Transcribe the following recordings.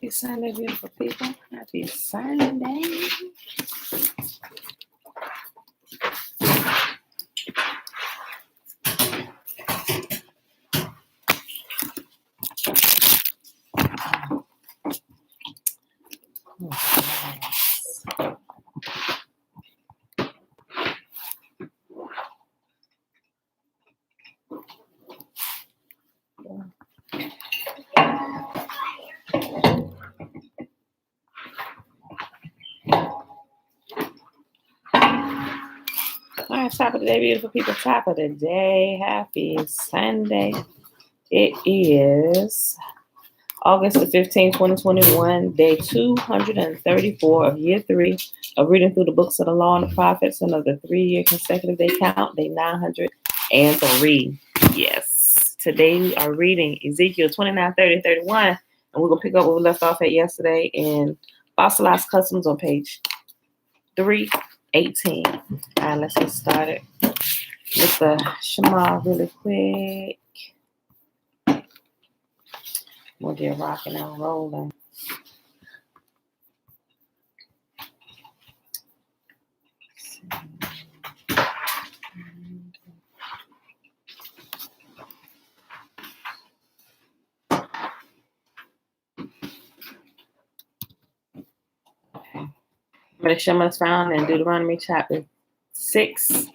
Happy Sunday, beautiful people. Happy Sunday. All right, top of the day, beautiful people. Top of the day. Happy Sunday. It is August the 15th, 2021, day 234 of year 3 of reading through the books of the law and the prophets and of the 3-year consecutive day count, day 903. Yes. Today we are reading Ezekiel 29, 30, 31, and we're going to pick up where we left off at yesterday in Fossilized Customs on page 318. All right, let's get started with the Shema really quick. We'll get rocking and rolling. The Shema is found in Deuteronomy chapter 6,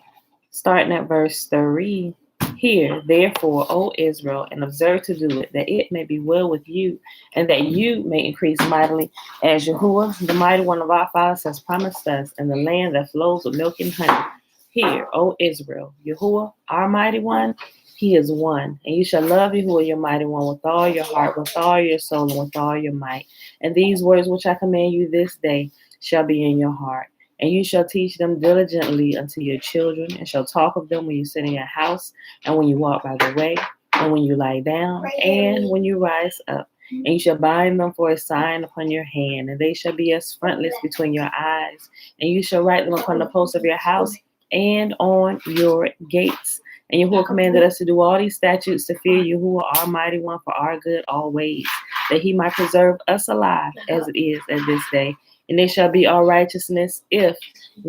starting at verse 3. Hear, therefore, O Israel, and observe to do it, that it may be well with you, and that you may increase mightily, as Yahuwah, the mighty one of our fathers, has promised us, in the land that flows with milk and honey. Hear, O Israel, Yahuwah, our mighty one, he is one. And you shall love Yahuwah, your mighty one, with all your heart, with all your soul, and with all your might. And these words which I command you this day shall be in your heart. And you shall teach them diligently unto your children, and shall talk of them when you sit in your house, and when you walk by the way, and when you lie down, and when you rise up. And you shall bind them for a sign upon your hand, and they shall be as frontlets between your eyes. And you shall write them upon the posts of your house and on your gates. And Yahuwah commanded us to do all these statutes to fear Yahuwah, our mighty one, for our good always, that he might preserve us alive as it is at this day. And it shall be our righteousness if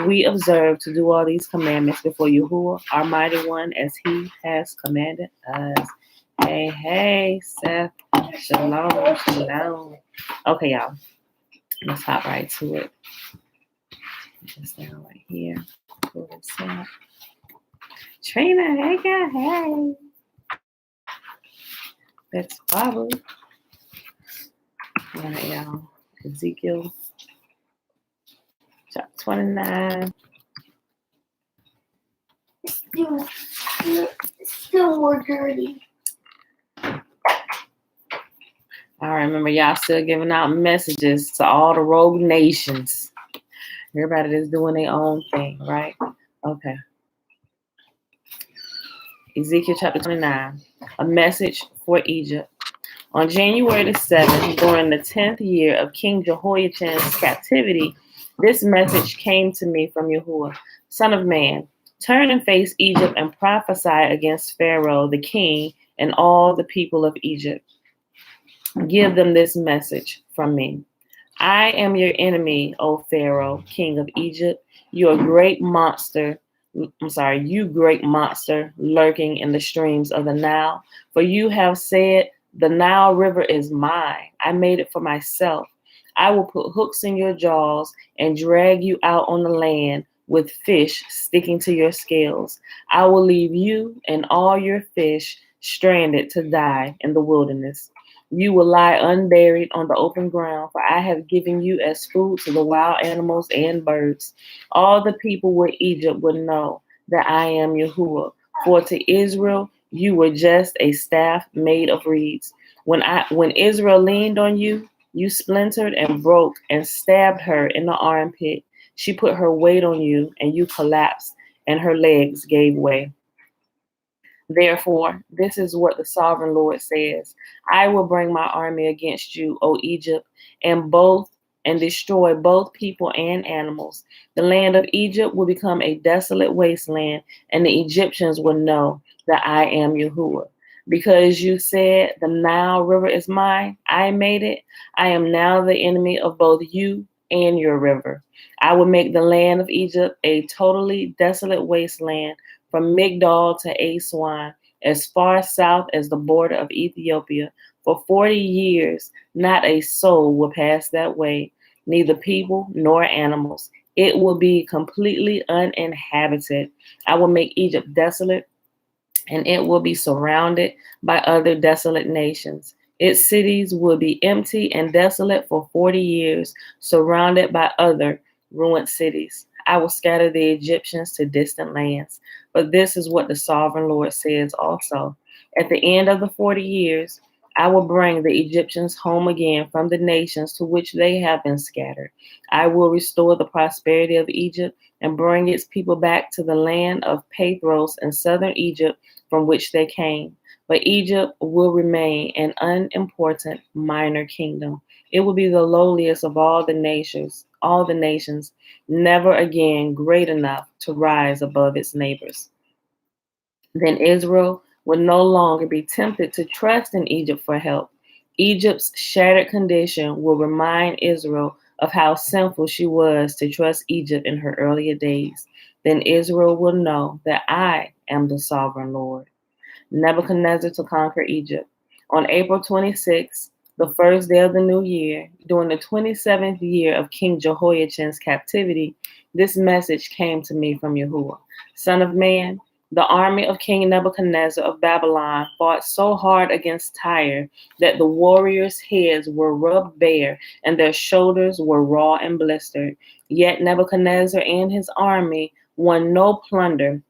we observe to do all these commandments before Yahuwah, our mighty one, as he has commanded us. Hey, Seth. Shalom, shalom. Okay, y'all. Let's hop right to it. Just down right here. Pull this out. Trina, hey, girl, hey. That's Bobby. All right, y'all. Ezekiel chapter 29. Still more dirty. All right, remember, y'all still giving out messages to all the rogue nations. Everybody that's doing their own thing, right? Okay. Ezekiel chapter 29, a message for Egypt. On January the 7th, during the 10th year of King Jehoiachin's captivity, this message came to me from Yahuwah. Son of man, turn and face Egypt and prophesy against Pharaoh, the king, and all the people of Egypt. Give them this message from me. I am your enemy, O Pharaoh, king of Egypt. You great monster lurking in the streams of the Nile. For you have said, the Nile River is mine. I made it for myself. I will put hooks in your jaws and drag you out on the land with fish sticking to your scales. I will leave you and all your fish stranded to die in the wilderness. You will lie unburied on the open ground, for I have given you as food to the wild animals and birds. All the people with Egypt will know that I am Yahuwah. For to Israel, you were just a staff made of reeds. When Israel leaned on you, you splintered and broke and stabbed her in the armpit. She put her weight on you, and you collapsed, and her legs gave way. Therefore, this is what the sovereign Lord says. I will bring my army against you, O Egypt, and destroy both people and animals. The land of Egypt will become a desolate wasteland, and the Egyptians will know that I am Yahuwah. Because you said, the Nile River is mine, I made it. I am now the enemy of both you and your river. I will make the land of Egypt a totally desolate wasteland from Migdol to Aswan, as far south as the border of Ethiopia. For 40 years, not a soul will pass that way, neither people nor animals. It will be completely uninhabited. I will make Egypt desolate, and it will be surrounded by other desolate nations. Its cities will be empty and desolate for 40 years, surrounded by other ruined cities. I will scatter the Egyptians to distant lands. But this is what the sovereign Lord says also. At the end of the 40 years, I will bring the Egyptians home again from the nations to which they have been scattered. I will restore the prosperity of Egypt and bring its people back to the land of Pathros in southern Egypt from which they came. But Egypt will remain an unimportant minor kingdom. It will be the lowliest of all the nations, never again great enough to rise above its neighbors. Then Israel would no longer be tempted to trust in Egypt for help. Egypt's shattered condition will remind Israel of how sinful she was to trust Egypt in her earlier days. Then Israel will know that I am the sovereign Lord. Nebuchadnezzar to conquer Egypt. On April 26th, the first day of the new year, during the 27th year of King Jehoiachin's captivity, this message came to me from Yahuwah. Son of man, the army of King Nebuchadnezzar of Babylon fought so hard against Tyre that the warriors' heads were rubbed bare and their shoulders were raw and blistered. Yet Nebuchadnezzar and his army won no plunder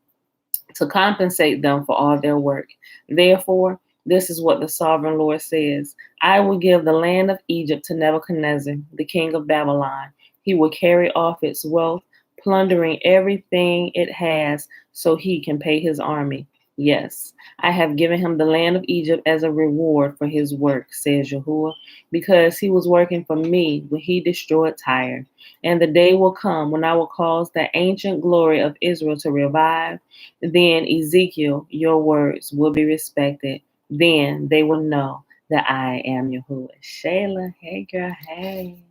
to compensate them for all their work. Therefore, this is what the sovereign Lord says: I will give the land of Egypt to Nebuchadnezzar, the king of Babylon. He will carry off its wealth, plundering everything it has so he can pay his army. Yes, I have given him the land of Egypt as a reward for his work, says Yahuwah, because he was working for me when he destroyed Tyre. And the day will come when I will cause the ancient glory of Israel to revive. Then, Ezekiel, your words will be respected. Then they will know that I am Yahuwah. Shayla, hey girl, hey.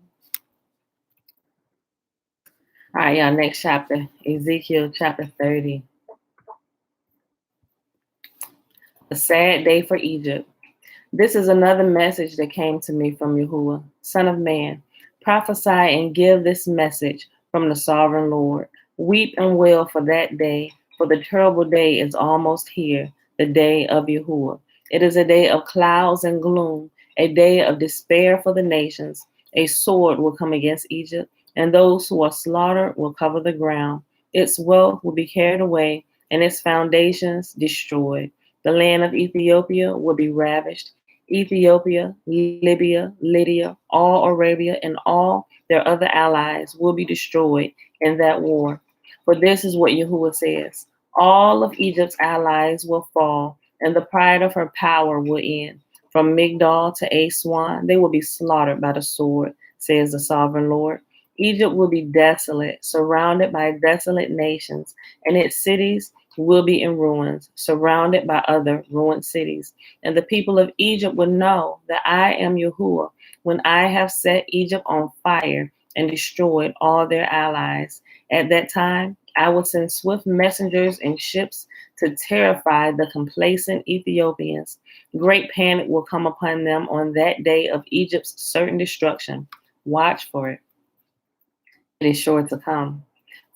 All right, y'all, next chapter, Ezekiel chapter 30. A sad day for Egypt. This is another message that came to me from Yahuwah. Son of man, prophesy and give this message from the sovereign Lord. Weep and wail for that day, for the terrible day is almost here, the day of Yahuwah. It is a day of clouds and gloom, a day of despair for the nations. A sword will come against Egypt, and those who are slaughtered will cover the ground. Its wealth will be carried away, and its foundations destroyed. The land of Ethiopia will be ravished. Ethiopia, Libya, Lydia, all Arabia, and all their other allies will be destroyed in that war. For this is what Yahuwah says: all of Egypt's allies will fall, and the pride of her power will end. From Migdol to Aswan, they will be slaughtered by the sword, says the sovereign Lord. Egypt will be desolate, surrounded by desolate nations, and its cities will be in ruins, surrounded by other ruined cities. And the people of Egypt will know that I am Yahuwah when I have set Egypt on fire and destroyed all their allies. At that time, I will send swift messengers and ships to terrify the complacent Ethiopians. Great panic will come upon them on that day of Egypt's certain destruction. Watch for it. It is sure to come.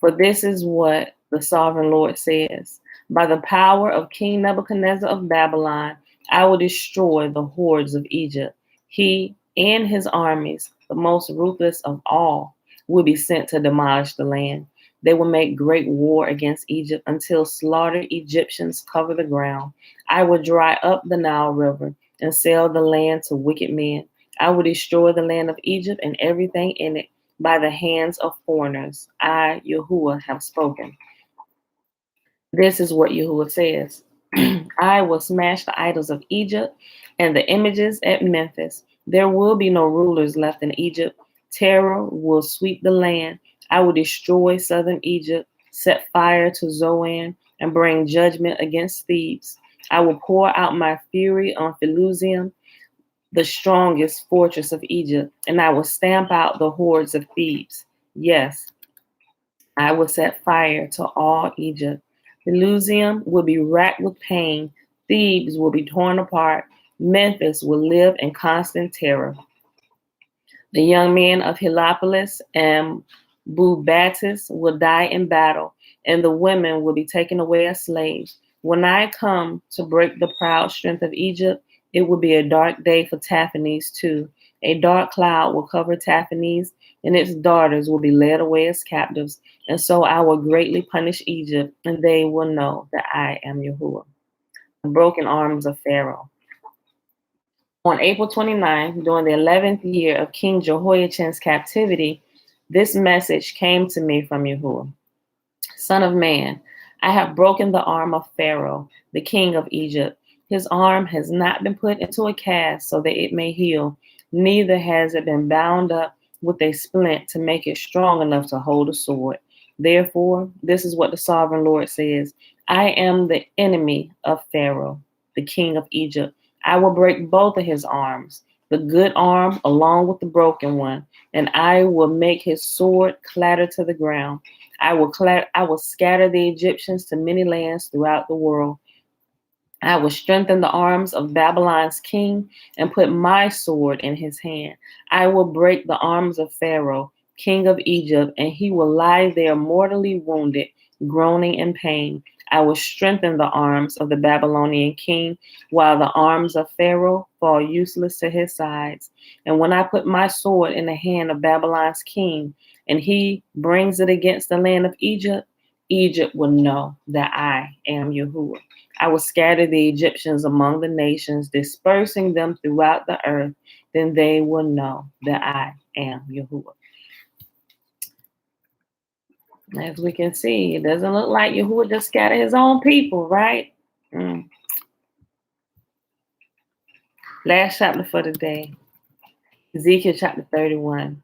For this is what the sovereign Lord says: by the power of King Nebuchadnezzar of Babylon, I will destroy the hordes of Egypt. He and his armies, the most ruthless of all, will be sent to demolish the land. They will make great war against Egypt until slaughtered Egyptians cover the ground. I will dry up the Nile River and sell the land to wicked men. I will destroy the land of Egypt and everything in it by the hands of foreigners. I, Yahuwah, have spoken. This is what Yahuwah says: I will smash the idols of Egypt and the images at Memphis. There will be no rulers left in Egypt. Terror will sweep the land. I will destroy southern Egypt, set fire to Zoan, and bring judgment against Thebes. I will pour out my fury on Pelusium, the strongest fortress of Egypt, and I will stamp out the hordes of Thebes. Yes, I will set fire to all Egypt. Pelusium will be racked with pain. Thebes will be torn apart. Memphis will live in constant terror. The young men of Heliopolis and Bubastis will die in battle, and the women will be taken away as slaves. When I come to break the proud strength of Egypt, it will be a dark day for Taphanes too. A dark cloud will cover Taphanes, and its daughters will be led away as captives. And so I will greatly punish Egypt, and they will know that I am Yahuwah. The broken arms of Pharaoh. On April 29th, during the 11th year of King Jehoiachin's captivity, this message came to me from Yahuwah. Son of man, I have broken the arm of Pharaoh, the king of Egypt. His arm has not been put into a cast so that it may heal, neither has it been bound up with a splint to make it strong enough to hold a sword. Therefore, this is what the sovereign Lord says: I am the enemy of Pharaoh, the king of Egypt. I will break both of his arms, the good arm along with the broken one, and I will make his sword clatter to the ground. I will scatter the Egyptians to many lands throughout the world. I will strengthen the arms of Babylon's king and put my sword in his hand. I will break the arms of Pharaoh, king of Egypt, and he will lie there mortally wounded, groaning in pain. I will strengthen the arms of the Babylonian king, while the arms of Pharaoh fall useless to his sides. And when I put my sword in the hand of Babylon's king, and he brings it against the land of Egypt, Egypt will know that I am Yahuwah. I will scatter the Egyptians among the nations, dispersing them throughout the earth. Then they will know that I am Yahuwah. As we can see, it doesn't look like Yahuwah just scattered his own people, right? Last chapter for the day, Ezekiel chapter 31.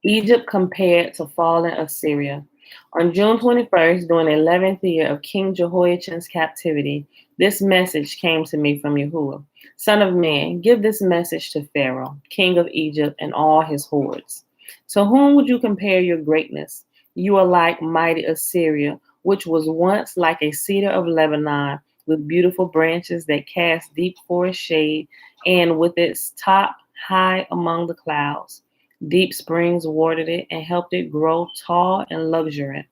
Egypt compared to fallen Assyria. On June 21st, during the 11th year of King Jehoiachin's captivity, this message came to me from Yahuwah. Son of man, give this message to Pharaoh, king of Egypt, and all his hordes. To whom would you compare your greatness? You are like mighty Assyria, which was once like a cedar of Lebanon, with beautiful branches that cast deep forest shade, and with its top high among the clouds. Deep springs watered it and helped it grow tall and luxuriant.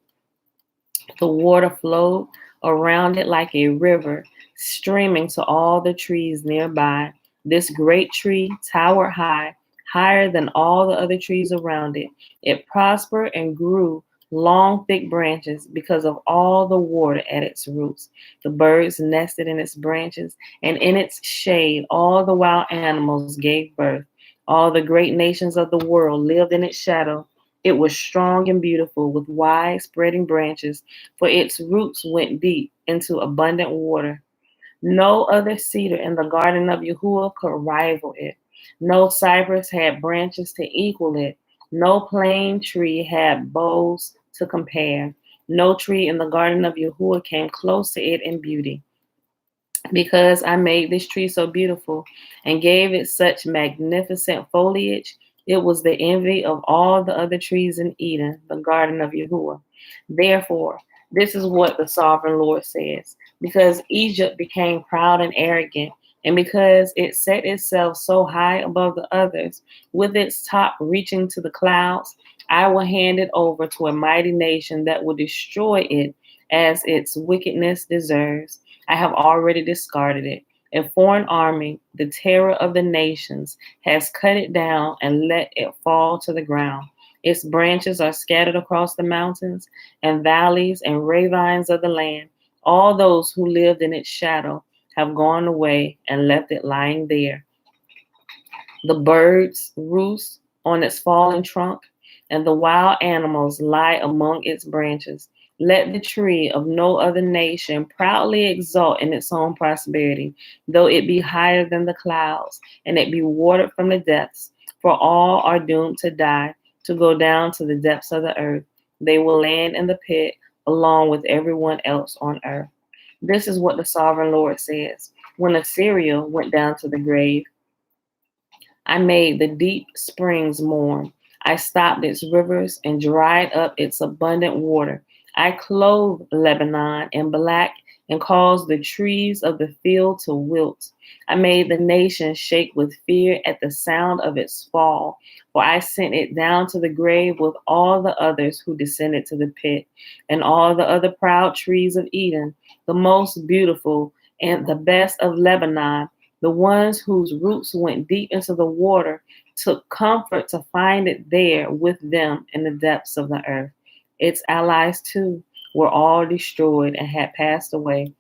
The water flowed around it like a river, streaming to all the trees nearby. This great tree towered high, higher than all the other trees around it. It prospered and grew long, thick branches because of all the water at its roots. The birds nested in its branches, and in its shade all the wild animals gave birth. All the great nations of the world lived in its shadow. It was strong and beautiful, with wide spreading branches, for its roots went deep into abundant water. No other cedar in the garden of Yahuwah could rival it. No cypress had branches to equal it. No plane tree had boughs to compare. No tree in the garden of Yahuwah came close to it in beauty. Because I made this tree so beautiful and gave it such magnificent foliage, it was the envy of all the other trees in Eden, the garden of Yahuwah. Therefore, this is what the sovereign Lord says: because Egypt became proud and arrogant, and because it set itself so high above the others, with its top reaching to the clouds, I will hand it over to a mighty nation that will destroy it as its wickedness deserves. I have already discarded it. A foreign army, the terror of the nations, has cut it down and let it fall to the ground. Its branches are scattered across the mountains and valleys and ravines of the land. All those who lived in its shadow have gone away and left it lying there. The birds roost on its fallen trunk, and the wild animals lie among its branches. Let the tree of no other nation proudly exult in its own prosperity, though it be higher than the clouds, and it be watered from the depths. For all are doomed to die, to go down to the depths of the earth. They will land in the pit along with everyone else on earth. This is what the sovereign Lord says. When Assyria went down to the grave, I made the deep springs mourn. I stopped its rivers and dried up its abundant water. I clothed Lebanon in black and caused the trees of the field to wilt. I made the nation shake with fear at the sound of its fall, for I sent it down to the grave with all the others who descended to the pit, and all the other proud trees of Eden, the most beautiful and the best of Lebanon, the ones whose roots went deep into the water, took comfort to find it there with them in the depths of the earth. Its allies, too, were all destroyed and had passed away.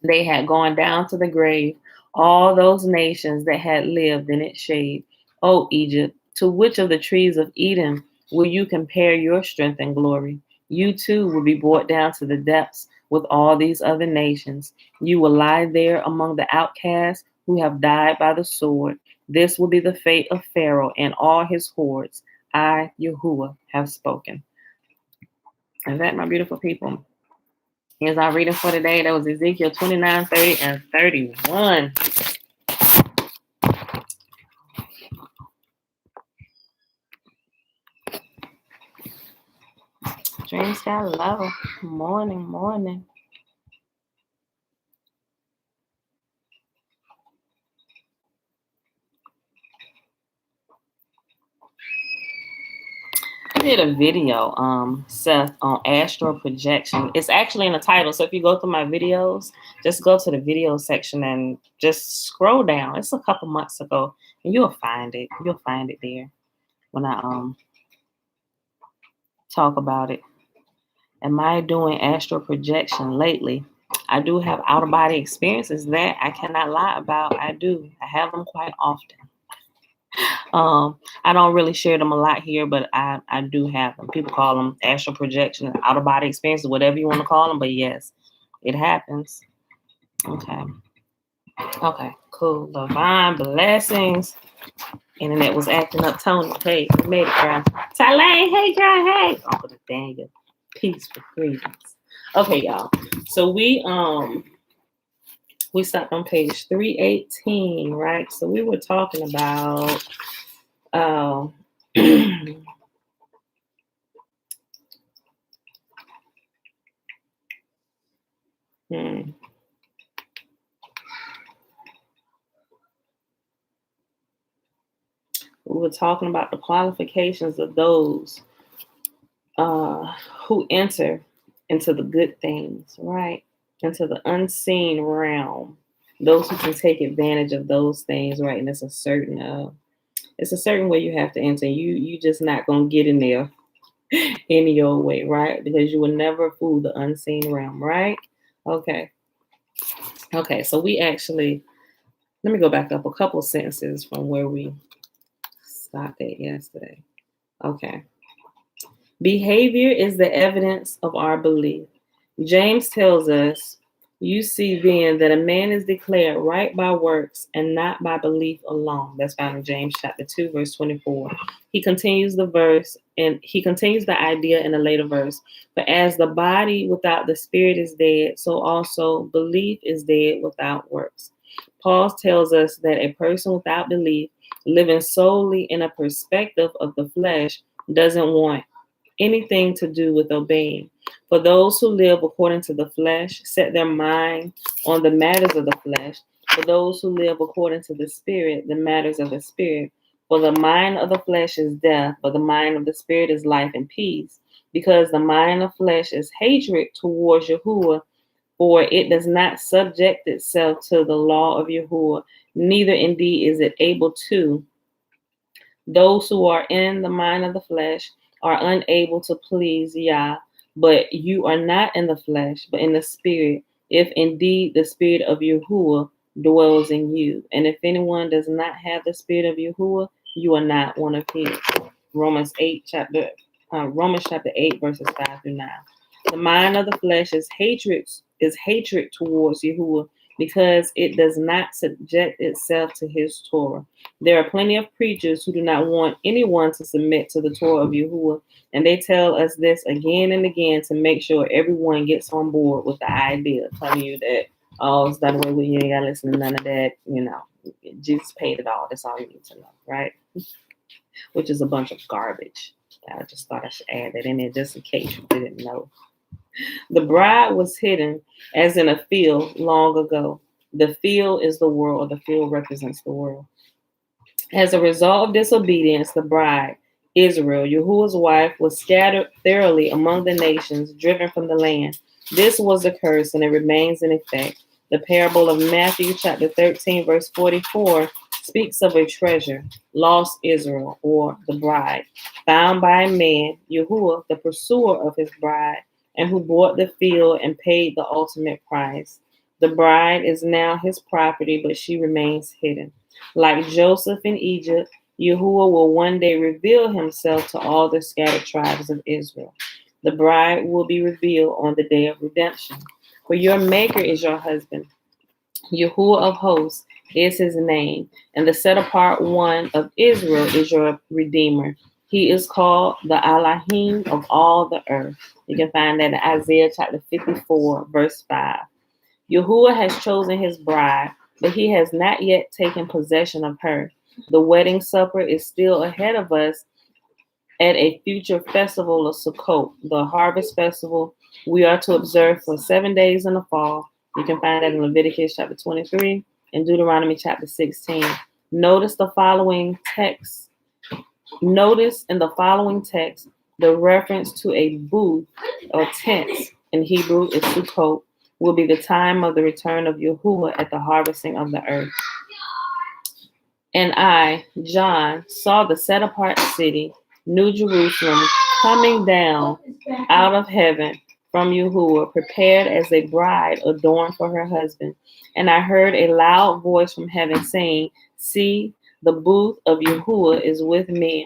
They had gone down to the grave, all those nations that had lived in its shade. O Egypt, to which of the trees of Eden will you compare your strength and glory? You too will be brought down to the depths with all these other nations. You will lie there among the outcasts who have died by the sword. This will be the fate of Pharaoh and all his hordes. I, Yahuwah, have spoken. And that, my beautiful people, is our reading for today. That was Ezekiel 29, 30, and 31. Dream Sky Level. Morning. I did a video, Seth, on astral projection. It's actually in the title. So if you go through my videos, just go to the video section and just scroll down. It's a couple months ago, and you'll find it. You'll find it there when I talk about it. Am I doing astral projection lately? I do have out of body experiences that I cannot lie about. I do. I have them quite often. I don't really share them a lot here, but I do have them. People call them astral projection, out of body experiences, whatever you want to call them. But yes, it happens. Okay, cool. Divine blessings. Internet was acting up. Tony, hey, we made it, girl. Talay, hey, girl, hey. Uncle Daniel, peaceful greetings. Okay, y'all. So we stopped on page 318, right? So we were talking about we were talking about the qualifications of those who enter into the good things, right? Into the unseen realm. Those who can take advantage of those things, right? And it's a certain way you have to enter. You just not gonna get in there any old way, right? Because you will never fool the unseen realm, right? Okay. So we actually, let me go back up a couple sentences from where we stopped at yesterday. Okay. Behavior is the evidence of our belief. James tells us, you see then that a man is declared right by works and not by belief alone. That's found in James chapter 2, verse 24. He continues the verse and he continues the idea in a later verse. But as the body without the spirit is dead, so also belief is dead without works. Paul tells us that a person without belief, living solely in a perspective of the flesh, doesn't want anything to do with obeying. For those who live according to the flesh set their mind on the matters of the flesh. For those who live according to the spirit, the matters of the spirit. For the mind of the flesh is death, but the mind of the spirit is life and peace. Because the mind of flesh is hatred towards Yahuwah, for it does not subject itself to the law of Yahuwah, neither indeed is it able to. Those who are in the mind of the flesh are unable to please Yah, but you are not in the flesh, but in the spirit, if indeed the spirit of Yahuwah dwells in you. And if anyone does not have the spirit of Yahuwah, you are not one of his. Romans chapter 8, verses 5 through 9. The mind of the flesh is hatred towards Yahuwah, because it does not subject itself to his Torah. There are plenty of preachers who do not want anyone to submit to the Torah of Yahuwah, and they tell us this again and again to make sure everyone gets on board with the idea, telling you that, oh, it's done away with, you ain't got to listen to none of that, Jesus paid it all. That's all you need to know, right? Which is a bunch of garbage. I just thought I should add that in there just in case you didn't know. The bride was hidden as in a field long ago. The field is the world, or the field represents the world. As a result of disobedience, the bride, Israel, Yahuwah's wife, was scattered thoroughly among the nations, driven from the land. This was a curse, and it remains in effect. The parable of Matthew chapter 13, verse 44, speaks of a treasure, lost Israel, or the bride, found by a man, Yahuwah, the pursuer of his bride, and who bought the field and paid the ultimate price. The bride is now his property, but she remains hidden. Like Joseph in Egypt, Yahuwah will one day reveal himself to all the scattered tribes of Israel. The bride will be revealed on the day of redemption. For your maker is your husband. Yahuwah of hosts is his name, and the set apart one of Israel is your redeemer. He is called the Elohim of all the earth. You can find that in Isaiah chapter 54, verse 5. Yahuwah has chosen his bride, but he has not yet taken possession of her. The wedding supper is still ahead of us at a future festival of Sukkot, the harvest festival we are to observe for 7 days in the fall. You can find that in Leviticus chapter 23 and Deuteronomy chapter 16. Notice in the following text the reference to a booth or tent in Hebrew is Sukkot will be the time of the return of Yahuwah at the harvesting of the earth. And I, John, saw the set apart city, New Jerusalem, coming down out of heaven from Yahuwah, prepared as a bride adorned for her husband. And I heard a loud voice from heaven saying, see, the booth of Yahuwah is with men,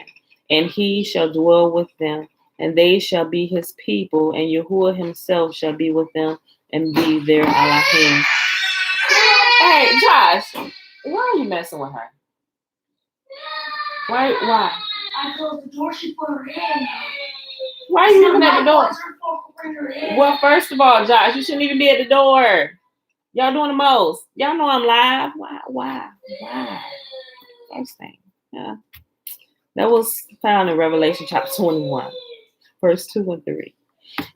and he shall dwell with them, and they shall be his people, and Yahuwah himself shall be with them and be their Elohim. Hey, Josh, why are you messing with her? Why? I closed the door, she put her in. Why are you looking at the door? Well, first of all, Josh, you shouldn't even be at the door. Y'all doing the most. Y'all know I'm live. Why? First thing. Yeah. That was found in Revelation chapter 21, verse 2 and 3.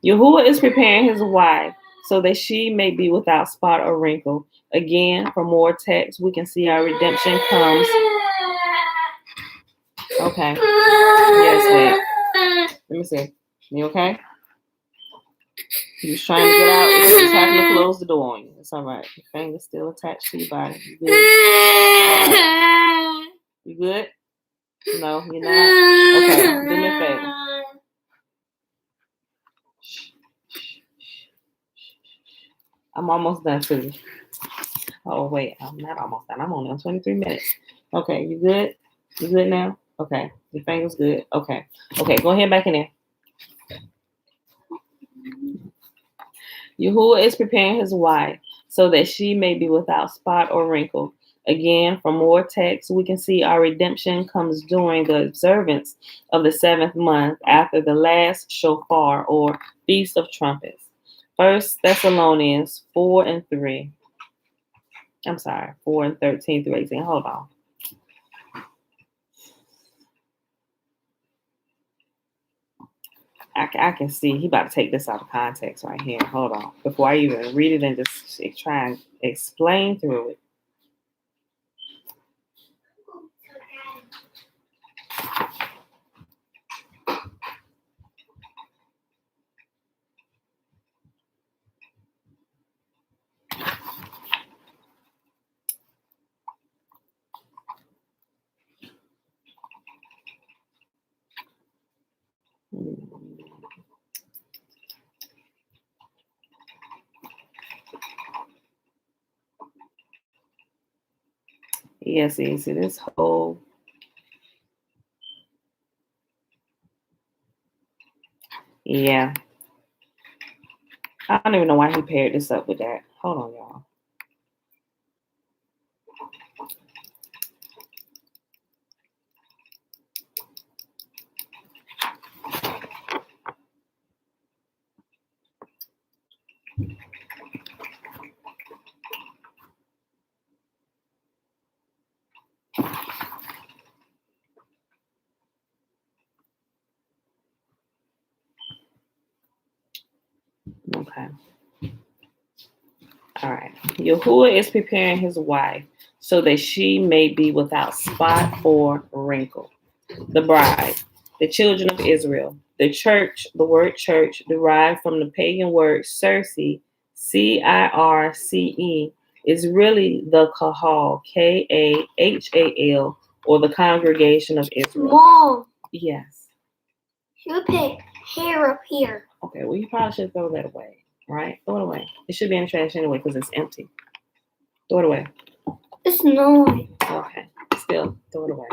Yahuwah is preparing his wife so that she may be without spot or wrinkle. Again, for more text, we can see our redemption comes. Okay. Yes, wait. Let me see. You okay? You're trying to get out. It's just having to close the door on you. It's all right. Your finger's still attached to your body. You good? Right. You good? No, you're not? Okay. Do me a favor. I'm almost done too. Oh, wait. I'm not almost done. I'm only on 23 minutes. Okay. You good? You good now? Okay. Your finger's good. Okay. Okay. Go ahead back in there. Yahuwah is preparing his wife so that she may be without spot or wrinkle. Again, for more text, we can see our redemption comes during the observance of the 7th month after the last shofar or Feast of Trumpets. 1 Thessalonians 4 and 3. I'm sorry, 4 and 13 through 18. Hold on. I can see he about to take this out of context right here. Hold on. Before I even read it and just try and explain through it. Yes, see this whole. Yeah. I don't even know why he paired this up with that. Hold on, y'all. Okay. All right. Yahuwah is preparing his wife so that she may be without spot or wrinkle. The bride, the children of Israel. The church, the word church, derived from the pagan word Circe, Circe, is really the Kahal, Kahal, or the congregation of Israel. Mom, Yes. you put hair up here. Okay, well, you probably should throw that away, right? Throw it away. It should be in the trash anyway because it's empty. Throw it away. It's not. Okay, still, throw it away.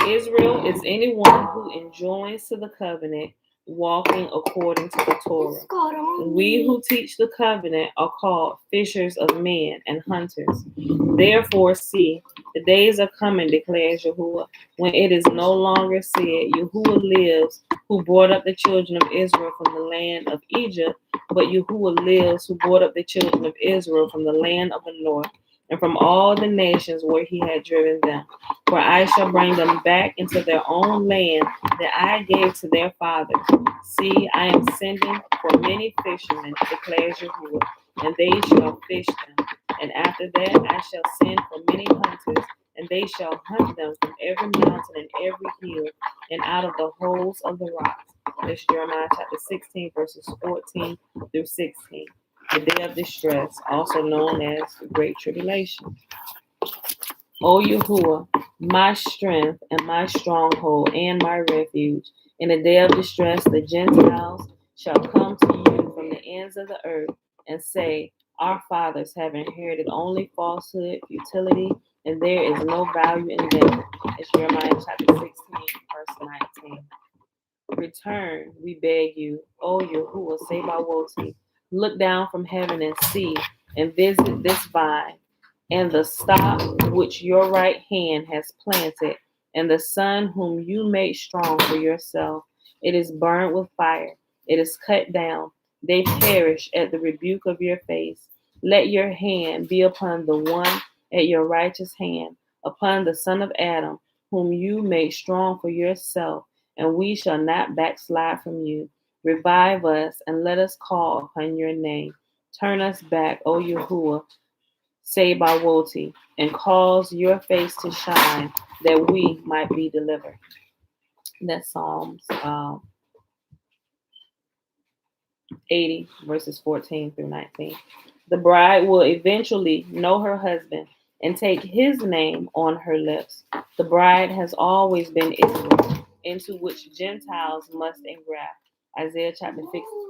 Israel is anyone who enjoins to the covenant, walking according to the Torah. It's got on We me. who teach the covenant are called fishers of men and hunters. Therefore, see, the days are coming, declares Yahuwah, when it is no longer said, Yahuwah lives, who brought up the children of Israel from the land of Egypt, but Yahuwah lives, who brought up the children of Israel from the land of the north, and from all the nations where he had driven them. For I shall bring them back into their own land that I gave to their fathers. See, I am sending for many fishermen, declares Yahuwah, and they shall fish them. And after that I shall send for many hunters, and they shall hunt them from every mountain and every hill, and out of the holes of the rocks. That's Jeremiah chapter 16, verses 14 through 16. The day of distress, also known as the Great Tribulation. O Yahuwah, my strength and my stronghold and my refuge, in the day of distress the Gentiles shall come to you from the ends of the earth and say, our fathers have inherited only falsehood, futility, and there is no value in them. It's Jeremiah chapter 16, verse 19. Return, we beg you, O Yahuwah, Sabaoth. Look down from heaven and see, and visit this vine, and the stock which your right hand has planted, and the son whom you made strong for yourself. It is burned with fire, it is cut down. They perish at the rebuke of your face. Let your hand be upon the one at your righteous hand, upon the son of Adam, whom you made strong for yourself, and we shall not backslide from you. Revive us, and let us call upon your name. Turn us back, O Yahuwah, Sabaoth, and cause your face to shine, that we might be delivered. That's Psalms 80, verses 14 through 19. The bride will eventually know her husband and take his name on her lips. The bride has always been Israel, into which Gentiles must engraft. Isaiah chapter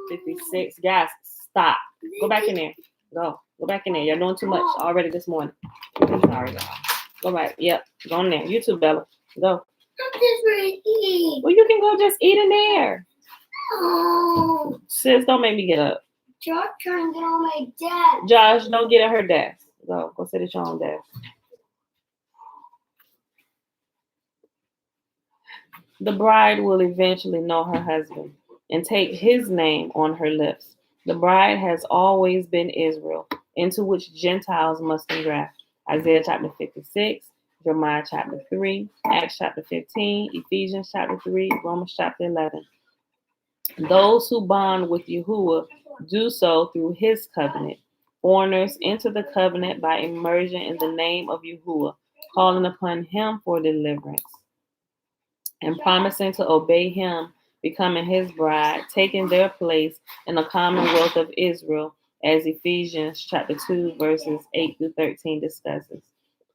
56. Guys, stop. Go back in there. Go back in there. You're doing too much already this morning. I'm sorry, y'all. Go back. Yep. Go in there. You too, Bella. Go. I'm just ready to eat. Well, you can go just eat in there. Oh, Sis, don't make me get up. Josh trying to get on my desk. Josh, don't get at her desk. Go sit at your own desk. The bride will eventually know her husband and take his name on her lips. The bride has always been Israel, into which Gentiles must engraft. Isaiah chapter 56, Jeremiah chapter 3, Acts chapter 15, Ephesians chapter 3, Romans chapter 11. Those who bond with Yahuwah do so through his covenant. Foreigners enter the covenant by immersion in the name of Yahuwah, calling upon him for deliverance, and promising to obey him, becoming his bride, taking their place in the commonwealth of Israel, as Ephesians chapter 2, verses 8 through 13 discusses.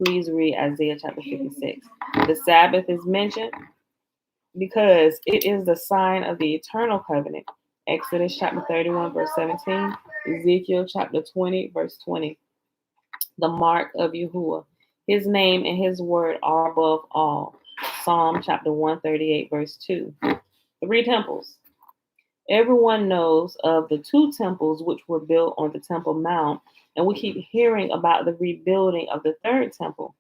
Please read Isaiah chapter 56. The Sabbath is mentioned because it is the sign of the eternal covenant. Exodus chapter 31, verse 17. Ezekiel chapter 20, verse 20. The mark of Yahuwah. His name and his word are above all. Psalm chapter 138, verse 2. 3 temples. Everyone knows of the 2 temples which were built on the Temple Mount, and we keep hearing about the rebuilding of the 3rd temple.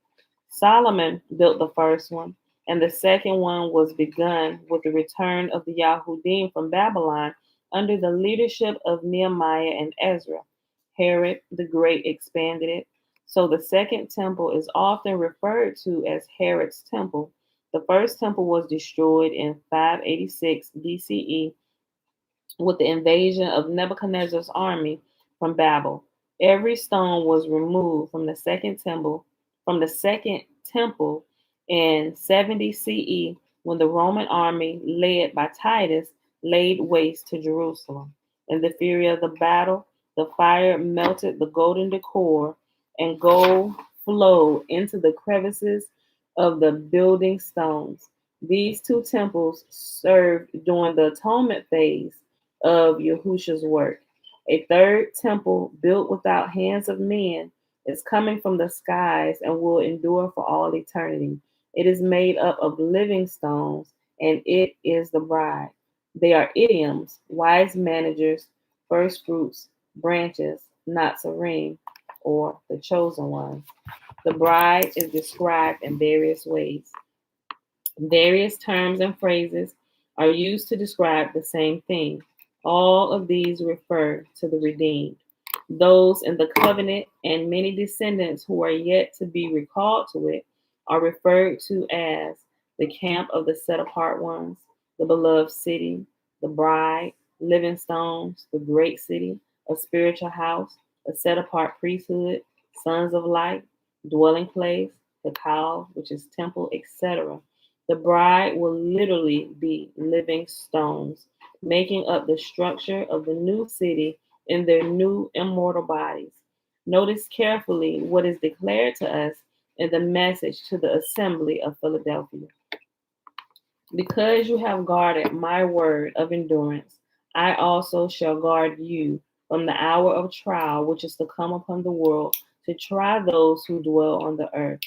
Solomon built the first one, and the second one was begun with the return of the Yahudim from Babylon under the leadership of Nehemiah and Ezra. Herod the Great expanded it. So the second temple is often referred to as Herod's temple. The first temple was destroyed in 586 BCE with the invasion of Nebuchadnezzar's army from Babel. Every stone was removed from the second temple in 70 CE when the Roman army led by Titus laid waste to Jerusalem. In the fury of the battle, the fire melted the golden decor and gold flowed into the crevices of the building stones. These two temples served during the atonement phase of Yahusha's work. A third temple built without hands of men is coming from the skies and will endure for all eternity. It is made up of living stones, and it is the bride. They are idioms, wise managers, first fruits, branches, Nazarene, or the chosen ones. The bride is described in various ways. Various terms and phrases are used to describe the same thing. All of these refer to the redeemed, those in the covenant, and many descendants who are yet to be recalled to it are referred to as the camp of the set apart ones, the beloved city, the bride, living stones, the great city, a spiritual house, a set apart priesthood, sons of light, dwelling place, the cow, which is temple, etc. The bride will literally be living stones, making up the structure of the new city in their new immortal bodies. Notice carefully what is declared to us in the message to the assembly of Philadelphia. Because you have guarded my word of endurance, I also shall guard you from the hour of trial which is to come upon the world to try those who dwell on the earth.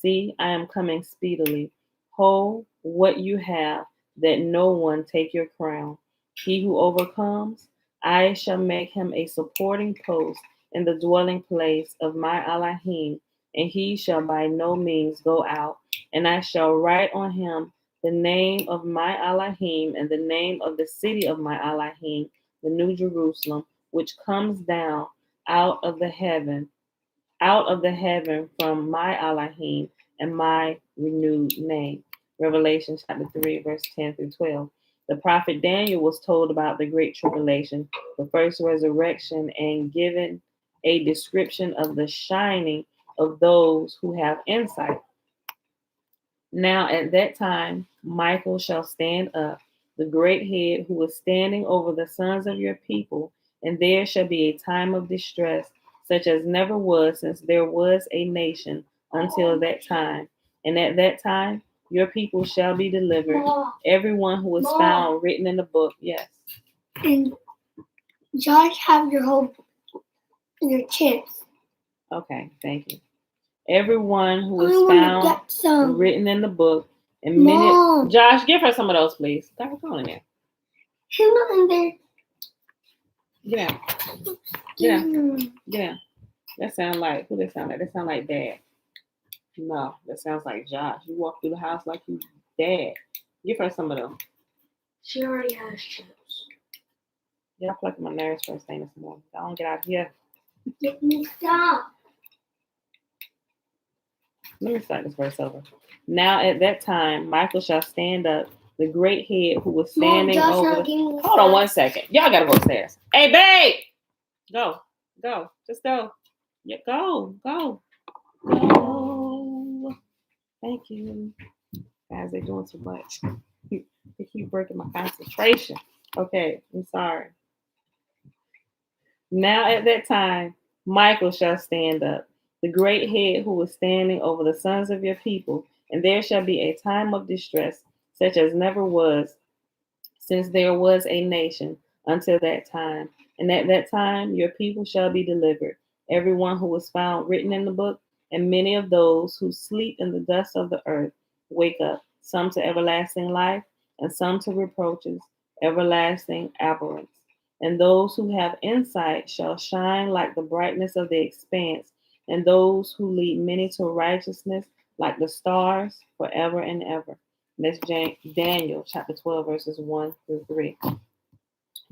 See, I am coming speedily. Hold what you have, that no one take your crown. He who overcomes, I shall make him a supporting post in the dwelling place of my Elohim, and he shall by no means go out. And I shall write on him the name of my Elohim and the name of the city of my Elohim, the New Jerusalem, which comes down out of the heaven, from my Elohim and my renewed name. Revelation chapter 3, verse 10 through 12. The prophet Daniel was told about the great tribulation, the first resurrection, and given a description of the shining of those who have insight. Now at that time, Michael shall stand up, the great head who is standing over the sons of your people, and there shall be a time of distress, such as never was since there was a nation until that time. And at that time, your people shall be delivered, everyone who is found written in the book. Yes. And Josh, have your chips. Okay, thank you. Everyone who is found written in the book. And many. Josh, give her some of those, please. Got her phone in there. She's not in there. Get out. Get out. Get out. That sound like, who they sound like? They sound like Dad. No, that sounds like Josh. You walk through the house like you Dad. Give her some of them. She already has chips. Yeah, I'm plucking my nerves first thing this morning. I don't get out here. Let me stop. Let me start this verse over. Now at that time, Michael shall stand up, the great head who was standing over. Hold on 1 second. Y'all gotta go upstairs. Hey, babe! Go. Just go. Yeah, go. Thank you. Guys, they're doing too much. They keep breaking my concentration. Okay, I'm sorry. Now at that time, Michael shall stand up, the great head who is standing over the sons of your people, and there shall be a time of distress, such as never was since there was a nation until that time. And at that time, your people shall be delivered, everyone who was found written in the book, and many of those who sleep in the dust of the earth wake up, some to everlasting life, and some to reproaches, everlasting abhorrence. And those who have insight shall shine like the brightness of the expanse, and those who lead many to righteousness like the stars forever and ever. That's Daniel chapter 12, verses 1 through 3.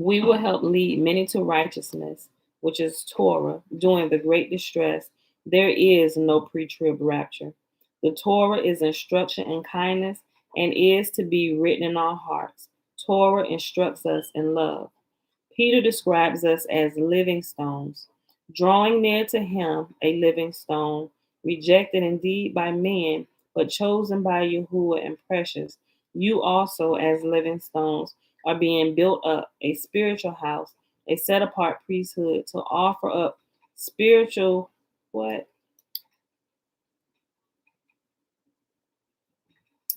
We will help lead many to righteousness, which is Torah, during the great distress. There is no pre-trib rapture. The Torah is instruction and kindness and is to be written in our hearts. Torah instructs us in love. Peter describes us as living stones, drawing near to him, a living stone, rejected indeed by men, but chosen by Yahuwah and precious. You also, as living stones, are being built up, a spiritual house, a set apart priesthood to offer up spiritual, what?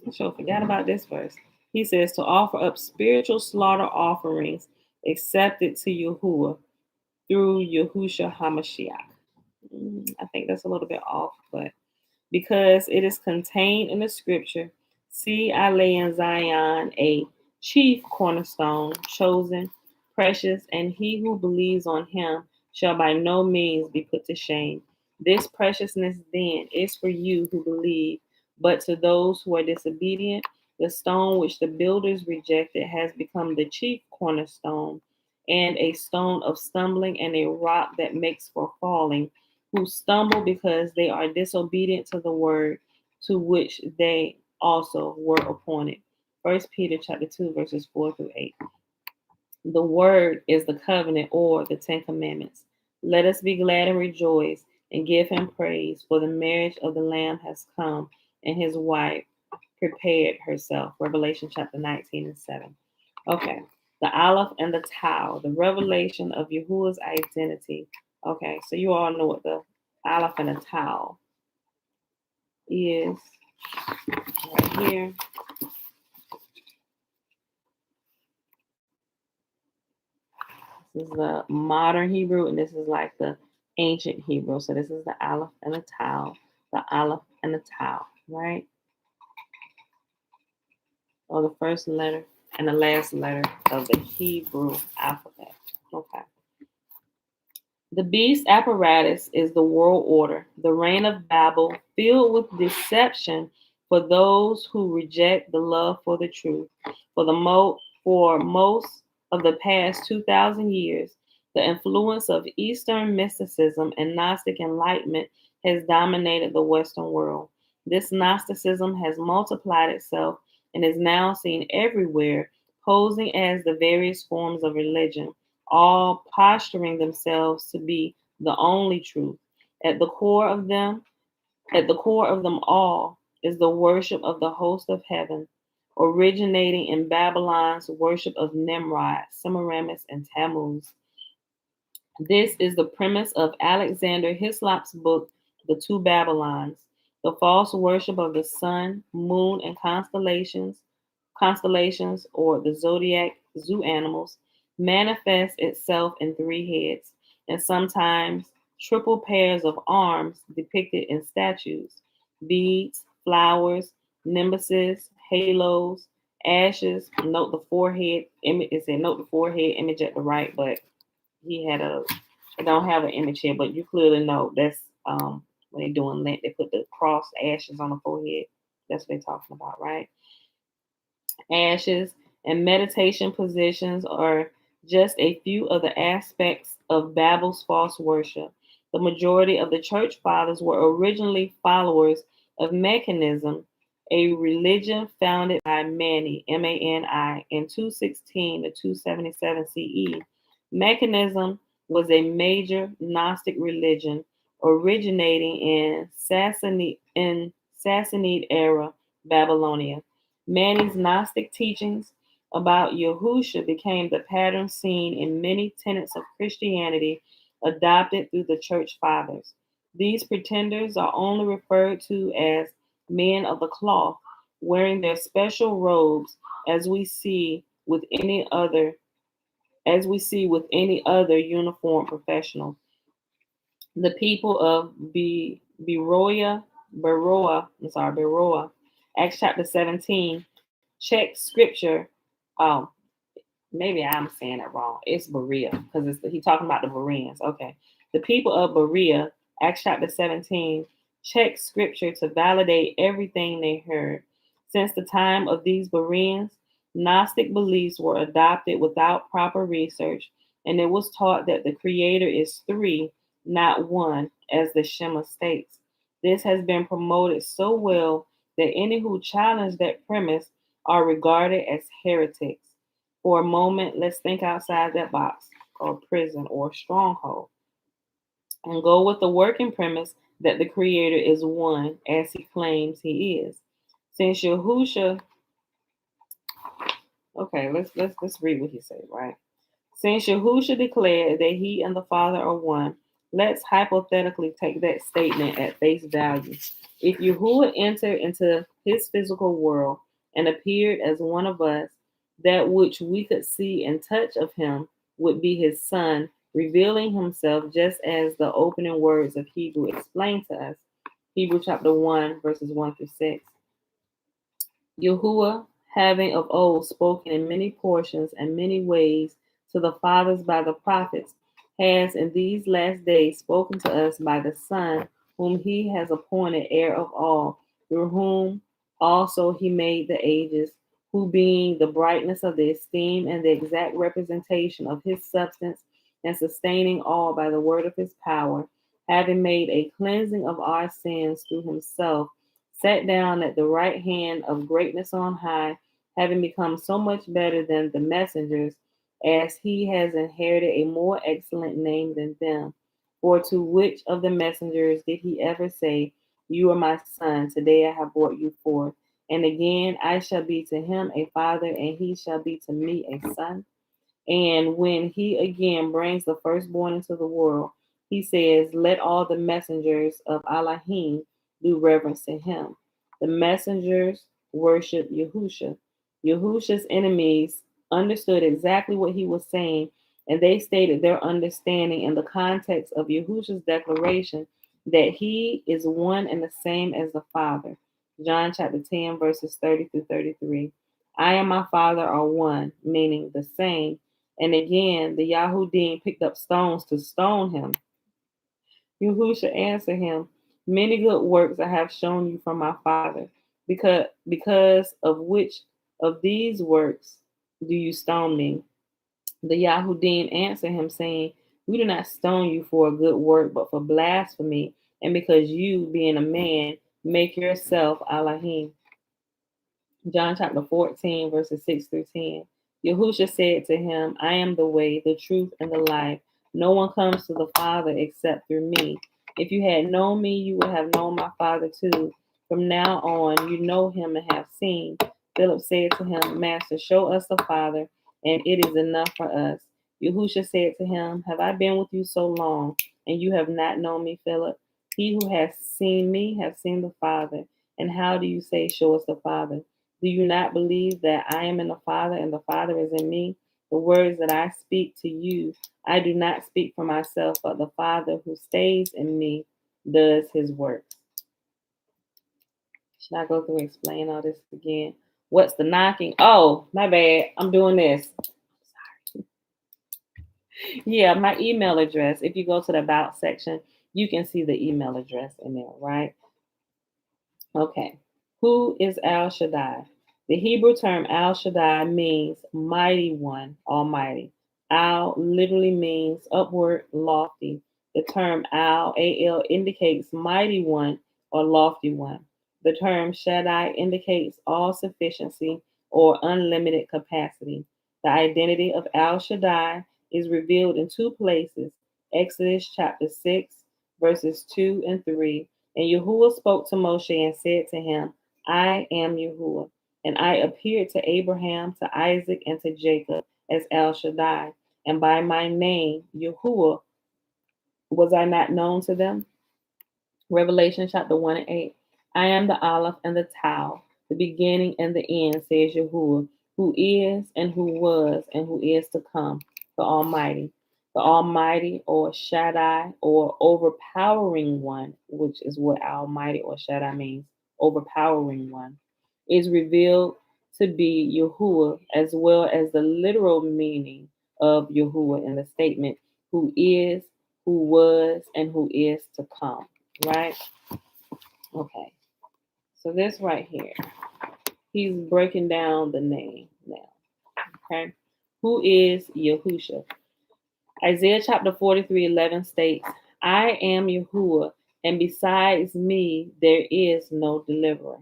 I sure forgot about this verse. He says to offer up spiritual slaughter offerings accepted to Yahuwah through Yahusha HaMashiach. I think that's a little bit off, but because it is contained in the scripture, see, I lay in Zion a chief cornerstone, chosen, precious, and he who believes on him shall by no means be put to shame. This preciousness then is for you who believe, but to those who are disobedient, the stone which the builders rejected has become the chief cornerstone, and a stone of stumbling and a rock that makes for falling, who stumble because they are disobedient to the word to which they also were appointed. 1 Peter chapter 2, verses 4 through 8. The word is the covenant or the Ten Commandments. Let us be glad and rejoice and give him praise, for the marriage of the Lamb has come, and his wife prepared herself. Revelation chapter 19 and 7. Okay. The Aleph and the Tau, the revelation of Yahuwah's identity. Okay, so you all know what the Aleph and the Tau is right here. This is the modern Hebrew, and this is like the ancient Hebrew. So this is the Aleph and the Tau, the Aleph and the Tau, right? Or the first letter and the last letter of the Hebrew alphabet. Okay. The beast apparatus is the world order, the reign of Babel, filled with deception for those who reject the love for the truth. For most of the past 2,000 years, the influence of Eastern mysticism and Gnostic enlightenment has dominated the Western world. This Gnosticism has multiplied itself and is now seen everywhere, posing as the various forms of religion, all posturing themselves to be the only truth. At the core of them, at the core of them all, is the worship of the host of heaven, originating in Babylon's worship of Nimrod, Semiramis, and Tammuz. This is the premise of Alexander Hislop's book, The Two Babylons. The false worship of the sun, moon, and constellations, or the zodiac zoo animals, manifests itself in three heads and sometimes triple pairs of arms depicted in statues, beads, flowers, nimbuses, halos, ashes. Note the forehead image. It said note the forehead image at the right, but he had I don't have an image here, but you clearly know that's when they're doing Lent, they put the cross ashes on the forehead. That's what they're talking about, right? Ashes and meditation positions are just a few of the aspects of Babel's false worship. The majority of the church fathers were originally followers of Mechanism, a religion founded by Mani, Mani, in 216 to 277 CE. Mechanism was a major Gnostic religion originating in Sassanid era Babylonia. Mani's Gnostic teachings about Yahusha became the pattern seen in many tenets of Christianity adopted through the church fathers. These pretenders are only referred to as men of the cloth, wearing their special robes as we see with any other uniformed professional. The people of Beroa, Acts chapter 17, check scripture. Oh, maybe I'm saying it wrong. It's Berea, because he's talking about the Bereans. Okay. The people of Berea, Acts chapter 17, check scripture to validate everything they heard. Since the time of these Bereans, Gnostic beliefs were adopted without proper research, and it was taught that the Creator is three, not one, as the Shema states. This has been promoted so well that any who challenge that premise are regarded as heretics. For a moment, let's think outside that box called prison or stronghold and go with the working premise that the Creator is one, as he claims he is. Since Yahusha, okay, let's read what he said, right? Since Yahusha declared that he and the Father are one, let's hypothetically take that statement at face value. If Yahuwah entered into his physical world and appeared as one of us, that which we could see and touch of him would be his son, revealing himself just as the opening words of Hebrew explain to us. Hebrew chapter 1, verses 1 through 6. Yahuwah, having of old spoken in many portions and many ways to the fathers by the prophets, has in these last days spoken to us by the Son, whom he has appointed heir of all, through whom also he made the ages, who being the brightness of the esteem and the exact representation of his substance, and sustaining all by the word of his power, having made a cleansing of our sins through himself, sat down at the right hand of greatness on high, having become so much better than the messengers, as he has inherited a more excellent name than them. For to which of the messengers did he ever say, "You are my son, today I have brought you forth"? And again, "I shall be to him a father, and he shall be to me a son"? And when he again brings the firstborn into the world, he says, "Let all the messengers of Elohim do reverence to him." The messengers worship Yahusha. Yahusha's enemies understood exactly what he was saying, and they stated their understanding in the context of Yahusha's declaration that he is one and the same as the Father. John chapter 10, verses 30 through 33. I and my Father are one, meaning the same. And again, the Yahudim picked up stones to stone him. Yahusha answered him, "Many good works I have shown you from my Father. Because of which of these works do you stone me?" The Yahudim answered him, saying, "We do not stone you for a good work, but for blasphemy, and because you, being a man, make yourself Elohim." John chapter 14, verses 6 through 10. Yahusha said to him, "I am the way, the truth, and the life. No one comes to the Father except through me. If you had known me, you would have known my Father too. From now on, you know him and have seen." Philip said to him, "Master, show us the Father, and it is enough for us." Yahusha said to him, "Have I been with you so long, and you have not known me, Philip? He who has seen me has seen the Father. And how do you say, 'Show us the Father'? Do you not believe that I am in the Father and the Father is in me? The words that I speak to you, I do not speak for myself, but the Father who stays in me does his works." Should I go through and explain all this again? What's the knocking? Oh, my bad. I'm doing this. Yeah, my email address. If you go to the About section, you can see the email address in there, right? Okay. Who is Al Shaddai? The Hebrew term Al Shaddai means mighty one, almighty. Al literally means upward, lofty. The term Al, A-L, indicates mighty one or lofty one. The term Shaddai indicates all sufficiency or unlimited capacity. The identity of Al Shaddai is revealed in two places: Exodus chapter 6, verses 2 and 3. And Yahuwah spoke to Moshe and said to him, "I am Yahuwah, and I appeared to Abraham, to Isaac, and to Jacob as El Shaddai, and by my name, Yahuwah, was I not known to them?" Revelation chapter 1 and 8. I am the Aleph and the Tau, the beginning and the end, says Yahuwah, who is and who was and who is to come, the Almighty. The Almighty or Shaddai or overpowering one, which is what Almighty or Shaddai means, overpowering one, is revealed to be Yahuwah, as well as the literal meaning of Yahuwah in the statement, who is, who was, and who is to come. Right? Okay. So this right here, he's breaking down the name, now. Okay. Who is Yahusha? Isaiah chapter 43:11 states, I am Yahuwah, and besides me there is no deliverer.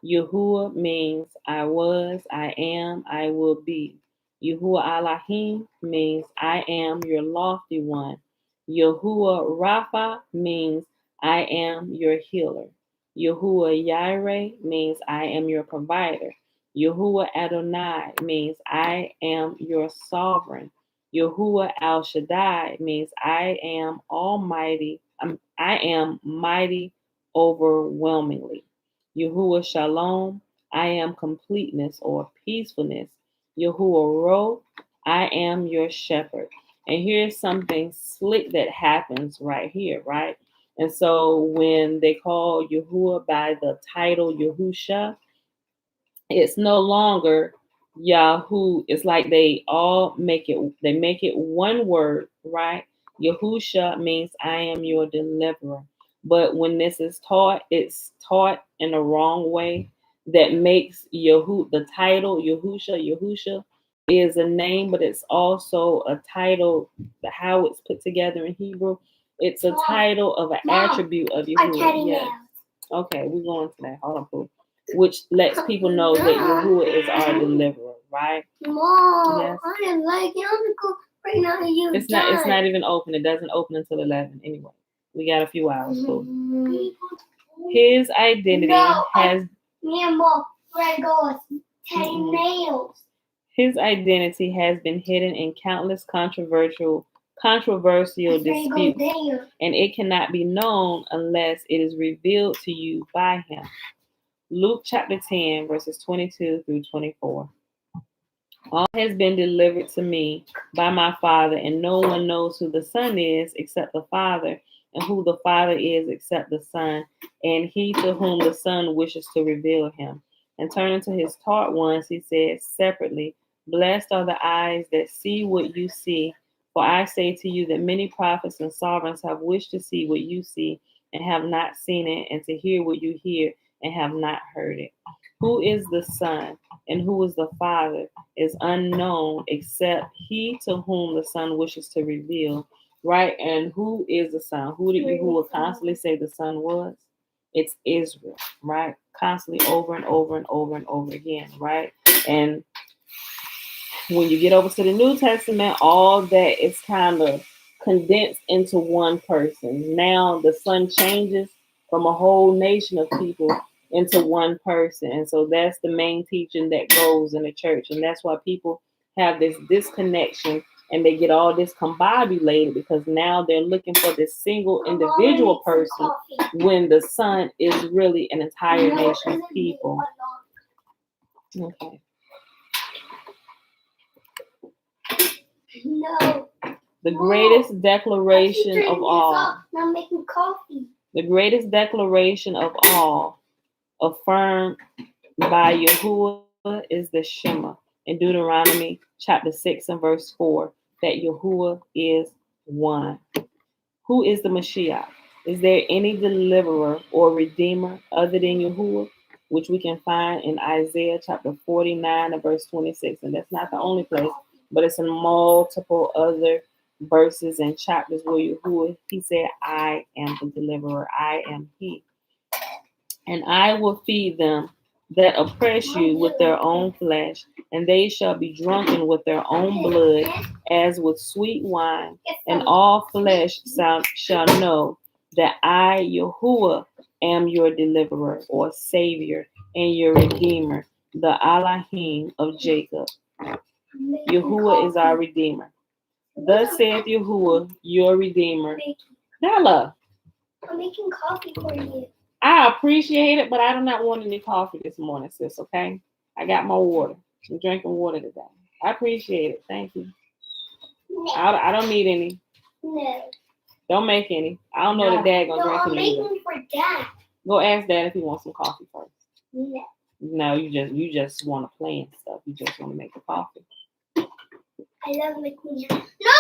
Yahuwah means I was, I am, I will be. Yahuwah Elohim means I am your lofty one. Yahuwah Rapha means I am your healer. Yahuwah Yireh means I am your provider. Yahuwah Adonai means I am your sovereign. Yahuwah Al Shaddai means I am almighty. I am mighty overwhelmingly. Yahuwah Shalom, I am completeness or peacefulness. Yahuwah Ro, I am your shepherd. And here's something slick that happens right here, right? And so when they call Yahuwah by the title Yahusha, it's no longer Yahoo. It's like they make it one word, right? Yahusha means I am your deliverer. But when this is taught, it's taught in the wrong way that makes the title Yahusha is a name, but it's also a title, how it's put together in Hebrew. It's a title of an attribute of Yahuwah. Yes. Okay, we're going to that. Hold on, Pooh. Which lets people know that Yahuwah is our deliverer, right? Mom, yes. I am like, I'm go right now. It's not even open. It doesn't open until 11 anyway. We got a few hours, Pooh. His identity has. Me and Mom, we're going to Teddy nails. His identity has been hidden in countless controversial disputes, and it cannot be known unless it is revealed to you by him. Luke chapter 10, verses 22 through 24. All has been delivered to me by my Father, and no one knows who the Son is except the Father, and who the Father is except the Son, and he to whom the Son wishes to reveal him. And turning to his taught ones, he said separately, Blessed are the eyes that see what you see, for I say to you that many prophets and sovereigns have wished to see what you see, and have not seen it, and to hear what you hear, and have not heard it. Who is the Son, and who is the Father, is unknown except he to whom the Son wishes to reveal. Right? And who is the Son? Who did Yahuwah constantly say the Son was? It's Israel, right? Constantly over and over and over and over again, right? And when you get over to the New Testament, all that is kind of condensed into one person. Now the Son changes from a whole nation of people into one person. And so that's the main teaching that goes in the church. And that's why people have this disconnection and they get all discombobulated, because now they're looking for this single individual person when the Son is really an entire nation of people. Okay. No. The greatest declaration of all. I'm making coffee. The greatest declaration of all, affirmed by Yahuwah, is the Shema in Deuteronomy chapter 6 and verse 4, that Yahuwah is one. Who is the Mashiach? Is there any deliverer or redeemer other than Yahuwah, which we can find in Isaiah chapter 49 and verse 26? And that's not the only place, but it's in multiple other verses and chapters where Yahuwah, he said, I am the deliverer, I am he. And I will feed them that oppress you with their own flesh, and they shall be drunken with their own blood, as with sweet wine. And all flesh shall know that I, Yahuwah, am your deliverer or savior and your redeemer, the Elohim of Jacob. Yahuwah is our redeemer. Thus saith Yahuwah, your redeemer. Nella, I'm making coffee for you. I appreciate it, but I do not want any coffee this morning, sis, okay? I got my water. I'm drinking water today. I appreciate it. Thank you. No. I don't need any. No. Don't make any. I don't know that Dad gonna drink any. I'm making for Dad. Go ask Dad if he wants some coffee first. No. No, you just want to play and stuff. You just want to make the coffee. I love making it. No!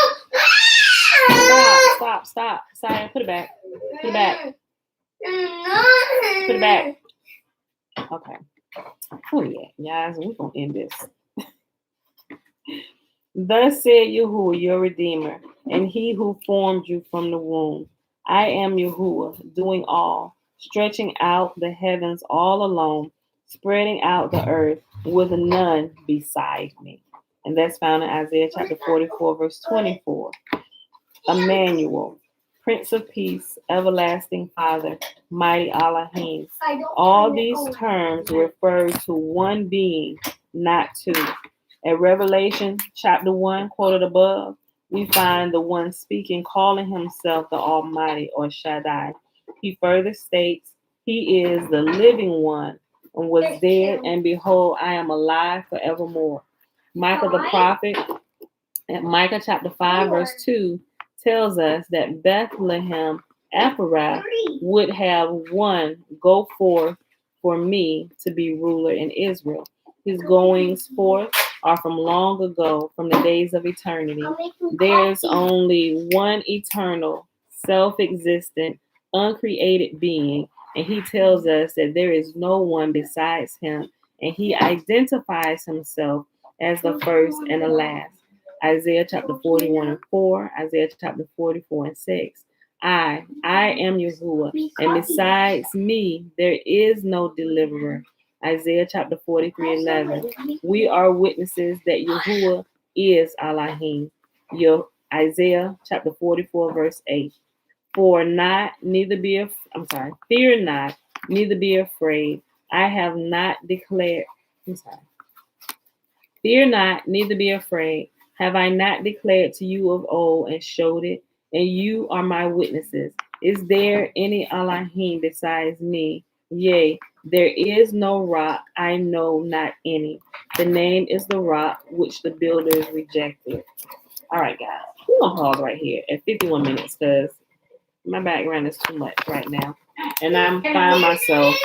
Stop. Sorry, put it back. Put it back. Put it back. Okay. Oh yeah, guys, we're gonna end this. Thus said Yahuwah, your Redeemer, and he who formed you from the womb. I am Yahuwah, doing all, stretching out the heavens all alone, spreading out the earth with none beside me. And that's found in Isaiah chapter 44, verse 24. Emmanuel, Prince of Peace, Everlasting Father, Mighty Elohim. All these terms refer to one being, not two. At Revelation chapter 1, quoted above, we find the one speaking calling himself the Almighty or Shaddai. He further states, he is the living one and was dead, and behold, I am alive forevermore. Micah the prophet, at Micah chapter 5, verse 2, tells us that Bethlehem Ephraim would have one go forth for me to be ruler in Israel. His goings forth are from long ago, from the days of eternity. There is only one eternal, self-existent, uncreated being, and he tells us that there is no one besides him, and he identifies himself as the first and the last. Isaiah chapter 41 and 4, Isaiah chapter 44 and 6. I am Yahuwah, and besides me there is no deliverer. Isaiah chapter 43:11. We are witnesses that Yahuwah is Elohim. Isaiah chapter 44, verse 8. Fear not, neither be afraid. I have not declared. Fear not, neither be afraid. Have I not declared to you of old and showed it? And you are my witnesses. Is there any Elohim besides me? Yea, there is no rock, I know not any. The name is the rock which the builders rejected. All right, guys. We're going to pause right here at 51 minutes because my background is too much right now. And I find myself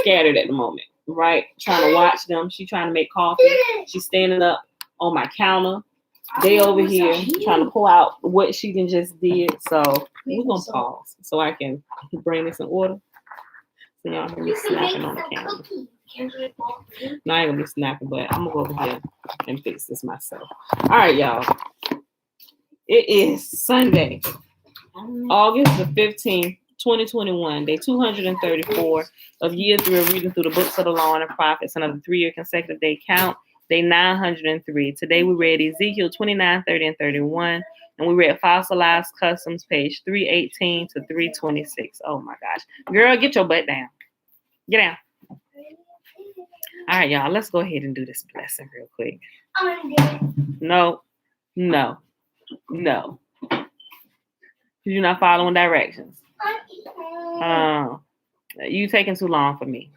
scattered at the moment, right? Trying to watch them. She trying to make coffee. She's standing up on my counter. They over here trying to pull out what she can just did. So we're going to pause so I can bring this in order. So y'all hear me snapping on the camera. No, I ain't going to be snapping, but I'm going to go over here and fix this myself. All right, y'all. It is Sunday, August the 15th, 2021, day 234 of year 3 of reading through the books of the law and the prophets and of the 3-year consecutive day count, day 903. Today we read Ezekiel 29, 30, and 31, and we read Fossilized Customs, page 318 to 326. Oh my gosh. Girl, get your butt down. Get down. All right, y'all, let's go ahead and do this blessing real quick. No. You're not following directions. You taking too long for me.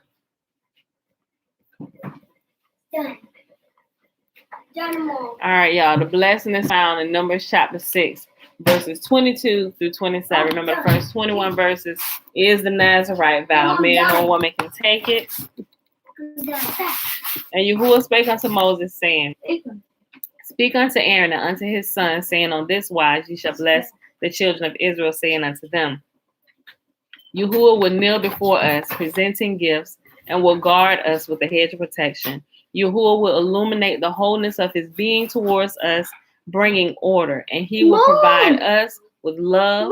Done. All right, y'all. The blessing is found in Numbers chapter 6, verses 22 through 27. Remember, the first 21 verses is the Nazarite vow. Man or woman can take it. And Yahuwah spake unto Moses, saying, Speak unto Aaron and unto his sons, saying, On this wise ye shall bless the children of Israel, saying unto them, Yahuwah will kneel before us, presenting gifts, and will guard us with a hedge of protection. Yahuwah will illuminate the wholeness of his being towards us, bringing order, and he will provide us with love,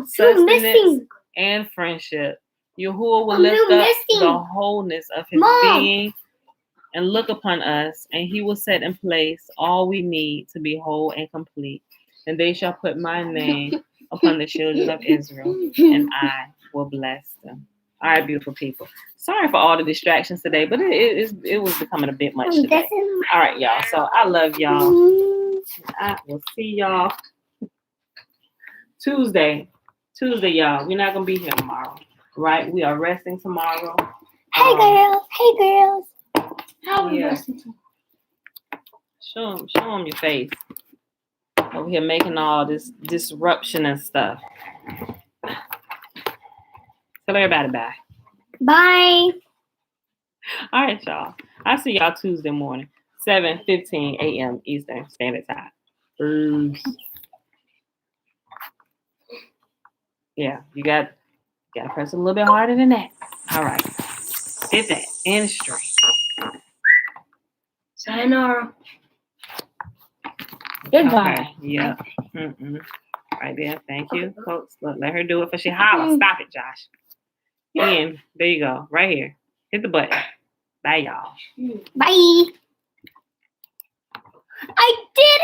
sustenance, and friendship. Yahuwah will lift up the wholeness of his being and look upon us, and he will set in place all we need to be whole and complete. And they shall put my name upon the children of Israel, and I will bless them. All right, beautiful people. Sorry for all the distractions today, but it was becoming a bit much today. All right, y'all. So I love y'all. I will see y'all Tuesday, y'all. We're not going to be here tomorrow, right? We are resting tomorrow. Hey, girls. How are we resting tomorrow? Show them your face. Over here making all this disruption and stuff. Tell everybody bye. Bye. All right, y'all. I'll see y'all Tuesday morning, 7:15 a.m. Eastern Standard Time. Peace. Yeah, you got to press a little bit harder than that. All right. Hit that. And straight. Sayonara. Goodbye. Okay. Yeah. Right there. Thank you, folks. Look, let her do it for she holler. Stop it, Josh. And there you go. Right here. Hit the button. Bye, y'all. Bye. I did